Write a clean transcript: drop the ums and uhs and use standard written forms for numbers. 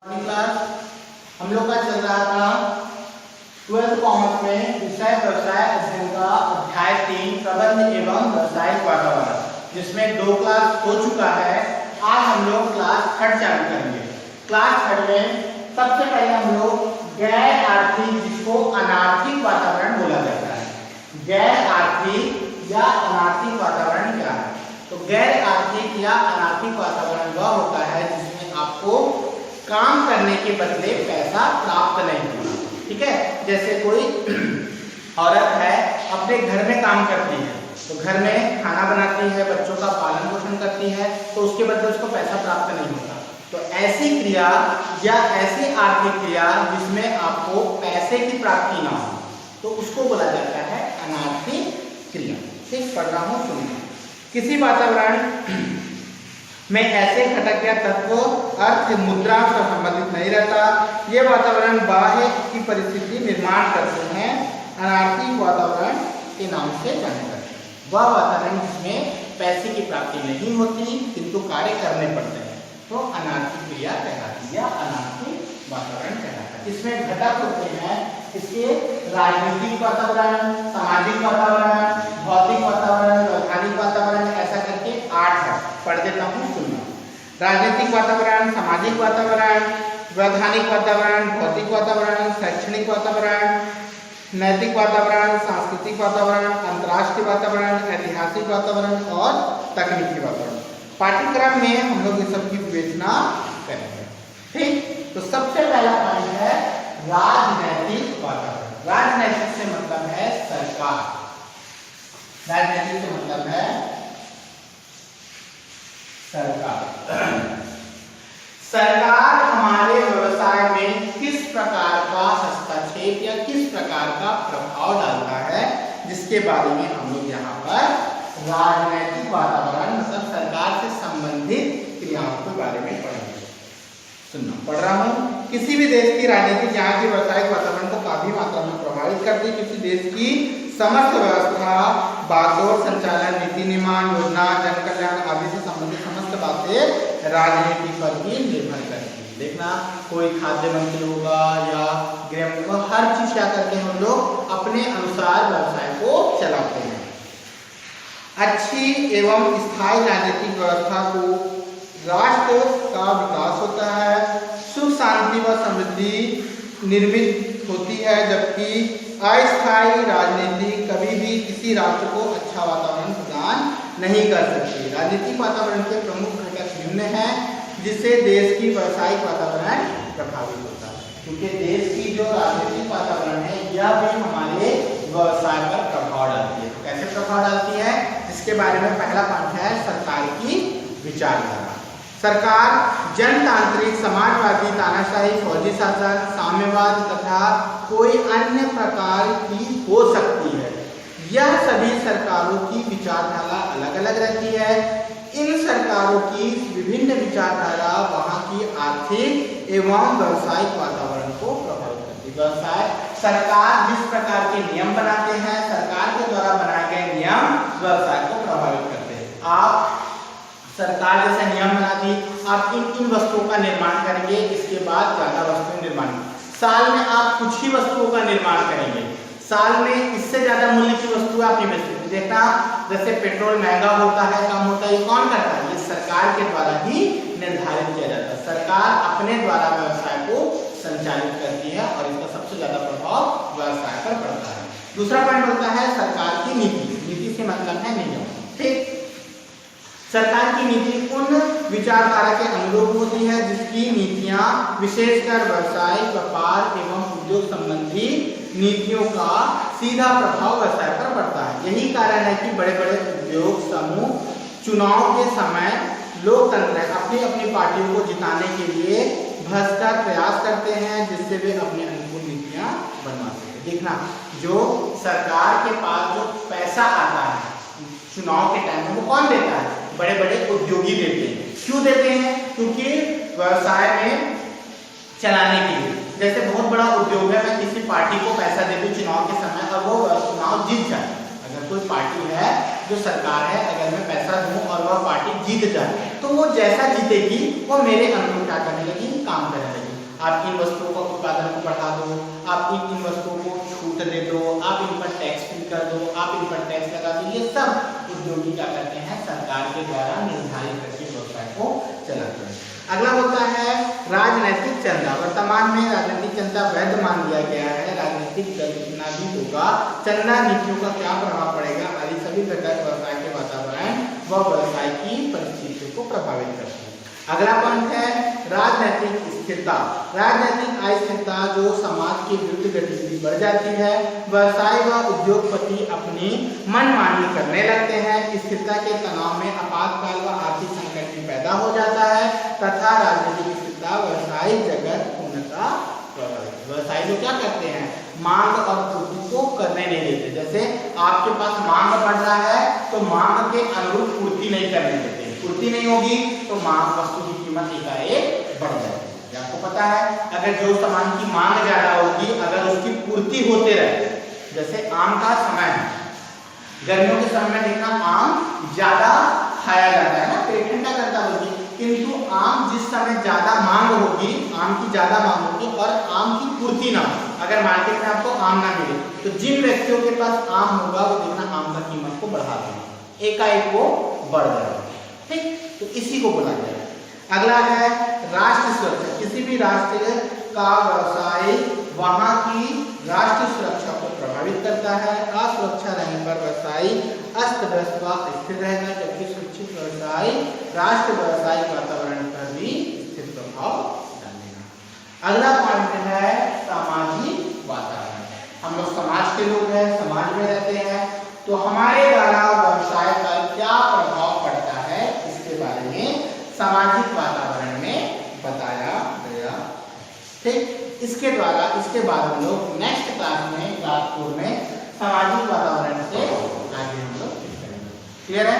Class हम लोग का चल रहा था 12th कॉमर्स में विषय व्यवसाय अध्ययन का अध्याय 3 प्रबंध एवं व्यवसायिक वातावरण, जिसमें 2 क्लास हो चुका है। आज हम लोग क्लास 3 चालू करेंगे। क्लास 3 में सबसे पहले हम लोग गैर आर्थिक, जिसको अनार्थिक वातावरण बोला जाता है। गैर आर्थिक या अनार्थिक वातावरण क्या है? तो गैर आर्थिक या अनार्थिक वातावरण वह होता है जिसमें आपको काम करने के बदले पैसा प्राप्त नहीं होगा। ठीक है, जैसे कोई औरत है अपने घर में काम करती है, तो घर में खाना बनाती है, बच्चों का पालन पोषण करती है, तो उसके बदले उसको पैसा प्राप्त नहीं होता। तो ऐसी क्रिया या ऐसी आर्थिक क्रिया जिसमें आपको पैसे की प्राप्ति ना हो, तो उसको बोला जाता है अनार्थिक क्रिया। ठीक, पढ़ रहा हूँ, सुनिए। किसी वातावरण में ऐसे घटक या तत्व अर्थ मुद्रा से संबंधित नहीं रहता, ये वातावरण बाह्य की परिस्थिति निर्माण करते हैं, अनार्थिक वातावरण के नाम से जाने जाते हैं। वह वातावरण जिसमें पैसे की प्राप्ति नहीं होती किंतु कार्य करने पड़ते हैं, तो अनार्थिक क्रिया कहलाती है या अनार्थिक वातावरण कहलाता है। इसमें घटक होते हैं इसके राजनीतिक वातावरण, सामाजिक वातावरण, भौतिक वातावरण, व्यवहारिक वातावरण, ऐसा करके 8 है। पढ़ देता हूँ, सुनना। राजनीतिक वातावरण, सामाजिक वातावरण, वैधानिक वातावरण, भौतिक वातावरण, शैक्षणिक वातावरण, नैतिक वातावरण, सांस्कृतिक वातावरण, अंतर्राष्ट्रीय वातावरण, ऐतिहासिक वातावरण और तकनीकी वातावरण। पाठ्यक्रम में हम लोग इन सब की विवेचना करेंगे। ठीक, तो सबसे पहला पॉइंट है राजनैतिक वातावरण। राजनैतिक से मतलब है सरकार। राजनैतिक से मतलब है सरकार। सरकार हमारे व्यवसाय में किस प्रकार का हस्तक्षेप या किस प्रकार का प्रभाव डालता है, जिसके बारे में हम लोग यहाँ पर राजनैतिक वातावरण मतलब सरकार से संबंधित क्रियाओं के बारे में पढ़ेंगे। सुनना, पढ़ रहा हूँ। किसी भी देश की राजनीति यहाँ के व्यावसायिक वातावरण को काफी मात्रा में प्रभावित करती है। किसी देश की समस्त व्यवस्था, बागडोर संचालन, नीति निर्माण, योजना, जन कल्याण आदि से संबंधित समस्त बातें राजनीति पर भी निर्भर करती है। देखना, कोई खाद्य मंत्री होगा या गृह मंत्री, हर चीज क्या करते हैं हम लोग अपने अनुसार व्यवसाय को चलाते हैं। अच्छी एवं स्थायी राजनीतिक व्यवस्था को राष्ट्र का विकास होता है, सुख शांति व समृद्धि निर्मित होती है, जबकि अस्थायी राजनीति कभी भी किसी राष्ट्र को अच्छा वातावरण प्रदान नहीं कर सकती। राजनीतिक वातावरण के प्रमुख घटक निम्न हैं जिससे देश की व्यावसायिक वातावरण प्रभावित होता है, क्योंकि देश की जो राजनीतिक वातावरण है यह भी हमारे व्यवसाय पर प्रभाव डालती है। तो कैसे प्रभाव डालती है, इसके बारे में पहला पॉइंट है सरकार की विचारधारा। सरकार जनतांत्रिक, समाजवादी, तानाशाही, फौजी शासन, साम्यवाद तथा कोई अन्य प्रकार की हो सकती है। यह सभी सरकारों की विचारधारा अलग अलग रहती है। इन सरकारों की विभिन्न विचारधारा वहां की आर्थिक एवं व्यावसायिक वातावरण को प्रभावित करती है। व्यवसाय सरकार जिस प्रकार के नियम बनाते हैं, सरकार के द्वारा बनाए गए नियम व्यवसाय को प्रभावित करते हैं। आप सरकार जैसा नियम बना दी, आप इन वस्तुओं का निर्माण करेंगे, इसके बाद ज्यादा वस्तुएं निर्माण, साल में आप कुछ ही वस्तुओं का निर्माण करेंगे, साल में इससे ज्यादा मूल्य की वस्तु आप नहीं बेच सकते। देखना, जैसे पेट्रोल महंगा होता है, कम होता है, ये कौन करता है? ये सरकार के द्वारा ही निर्धारित किया जाता है। सरकार अपने द्वारा व्यवसाय को संचालित करती है और इसका सबसे ज्यादा प्रभाव व्यवसाय पर पड़ता है। दूसरा पॉइंट होता है सरकार की नीति। नीति से मतलब है नियम। ठीक, सरकार की नीति उन विचारधारा के अनुरूप होती है जिसकी नीतियां विशेषकर व्यवसाय, व्यापार एवं उद्योग संबंधी नीतियों का सीधा प्रभाव व्यवसाय पर पड़ता है। यही कारण है कि बड़े बड़े उद्योग समूह चुनाव के समय लोकतंत्र अपनी अपनी पार्टियों को जिताने के लिए भ्रष्टाचार प्रयास करते हैं, जिससे वे अपने अनुकूल नीतियां बनवा सके। देखना, जो सरकार के पास जो पैसा आता है चुनाव के टाइम में, वो कौन देता है? बड़े बड़े उद्योगी देते हैं। क्यों देते हैं? क्योंकि व्यवसाय में चलाने के लिए। जैसे बहुत बड़ा उद्योग है, मैं किसी पार्टी को पैसा दे दूं चुनाव के समय और वो चुनाव जीत जाए। अगर कोई पार्टी है जो सरकार है, अगर मैं पैसा दूं और वह पार्टी जीत जाए, तो वो जैसा जीतेगी वो मेरे अनुरूप क्या करने लगी, काम करने लगी। आप इन वस्तुओं का उत्पादन को बढ़ा दो, आप इन वस्तुओं को छूट दे दो, आप इन पर टैक्स फ्री कर दो, आप इन पर टैक्स लगा दो। ये सब उद्योगी क्या करते हैं, सरकार के द्वारा निर्धारित करके व्यवसाय को चलाते हैं। अगला होता है राजनीतिक चंदा। वर्तमान में राजनीतिक चंदा वैध मान लिया गया है। राजनीतिक दल कितना भी होगा, चंदा नीतियों का क्या प्रभाव पड़ेगा आदि सभी घटक व्यवसाय के वातावरण व व्यवसाय की परिस्थितियों को प्रभावित करते हैं। अगला पॉइंट है राजनीतिक स्थिरता। राजनीतिक अस्थिरता जो समाज की विरुद्ध गतिविधि बढ़ जाती है, व्यवसाय व उद्योगपति अपनी मनमानी करने लगते हैं। स्थिरता के तनाव में आपातकाल व आर्थिक संकट भी पैदा हो जाता है तथा राजनीतिक स्थिरता व्यवसायिक जगत पूर्णतः प्रभावित। व्यवसायी लोग क्या करते हैं, मांग और पूर्ति को करने नहीं देते। जैसे आपके पास मांग बढ़ रहा है तो मांग के अनुरूप पूर्ति नहीं करने देते, पूर्ति नहीं होगी तो मांग वस्तु की कीमत एकाएक बढ़ जाएगी। आपको पता है अगर जो सामान की मांग ज्यादा होगी, अगर उसकी पूर्ति होते रहे, जैसे आम का समय है, गर्मियों के समय में देखना आम ज्यादा खाया जाता है ना, पेट ठंडा करता होगी, किंतु आम जिस समय ज्यादा मांग होगी, आम की ज्यादा मांग होगी और आम की पूर्ति ना हो, अगर मार्केट में आपको आम ना मिले तो जिन व्यक्तियों के पास आम होगा वो देखना आम का कीमत को बढ़ा देगा, एकाएक वो बढ़ जाएगा। ठीक, तो इसी को बोला गया है। अगला है राष्ट्र सुरक्षा। किसी भी राष्ट्र का व्यवसाय वहां की राष्ट्रीय सुरक्षा को प्रभावित करता है। असुरक्षा रहने पर व्यवसाय अस्त व्यस्त व स्थिर रहेगा, जबकि सुरक्षित व्यवसाय राष्ट्र व्यवसायिक वातावरण पर भी स्थिर प्रभाव डालेगा। अगला पॉइंट है सामाजिक वातावरण। हम लोग समाज के लोग हैं, समाज में रहते हैं, तो हमारे द्वारा व्यवसाय पर क्या प्रभाव पड़ता है इसके बारे में सामाजिक वातावरण में बताया गया। ठीक, इसके बाद हम लोग नेक्स्ट क्लास में, क्लास 4 में सामाजिक वातावरण से आगे हम लोग करेंगे। क्लियर है?